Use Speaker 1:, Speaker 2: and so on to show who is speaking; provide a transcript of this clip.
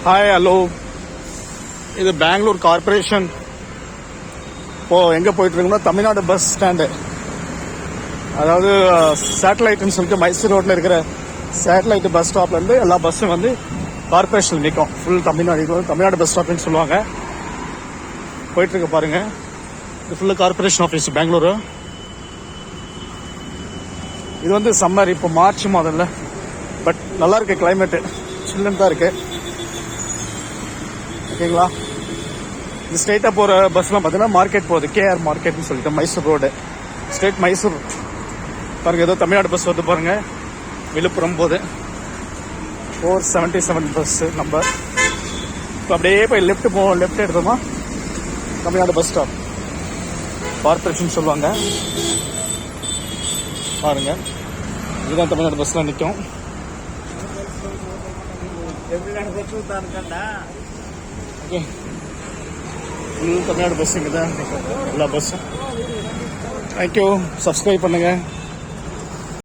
Speaker 1: Hi hello, இது Bangalore corporation. இப்போது எங்கே போயிட்டுருக்கோம்னா தமிழ்நாடு பஸ் ஸ்டாண்டு, அதாவது சேட்டலைட்டுன்னு சொல்லிட்டு மைசூர் ரோட்டில் இருக்கிற சேட்டலைட் பஸ் ஸ்டாப்லேருந்து எல்லா பஸ்ஸும் வந்து கார்பரேஷன் நிற்கும். ஃபுல் தமிழ்நாடு பஸ் ஸ்டாப்னு சொல்லுவாங்க. போயிட்டுருக்க பாருங்கள், இது ஃபுல்லு கார்பரேஷன் ஆஃபீஸ் பெங்களூரு. இது வந்து சம்மர், இப்போ மார்ச் மாதம்ல, பட் நல்லா இருக்கு கிளைமேட்டு, சில்லுன்னு தான் இருக்குது. ஓகேங்களா? இது ஸ்ட்ரெயிட்டாக போகிற பஸ்லாம் பார்த்தீங்கன்னா மார்க்கெட் போகுது, கேஆர் மார்க்கெட்னு சொல்லிட்டு மைசூர் ரோடு, ஸ்ட்ரெயிட் மைசூர். பாருங்கள், ஏதோ தமிழ்நாடு பஸ் வருது பாருங்கள், விழுப்புரம் போகுது 477 பஸ்ஸு நம்பர். இப்போ அப்படியே போய் லெஃப்ட் எடுத்தோமா தமிழ்நாடு பஸ் ஸ்டாப் கார்பரேஷன் சொல்லுவாங்க. பாருங்கள், இதுதான் தமிழ்நாடு பஸ்லாம் நிற்கும். ஓகே, ஃபுல் தமிழ்நாடு பஸ் இங்கே தான், எல்லா பஸ்ஸும். தேங்க்யூ, சப்ஸ்கிரைப் பண்ணுங்கள்.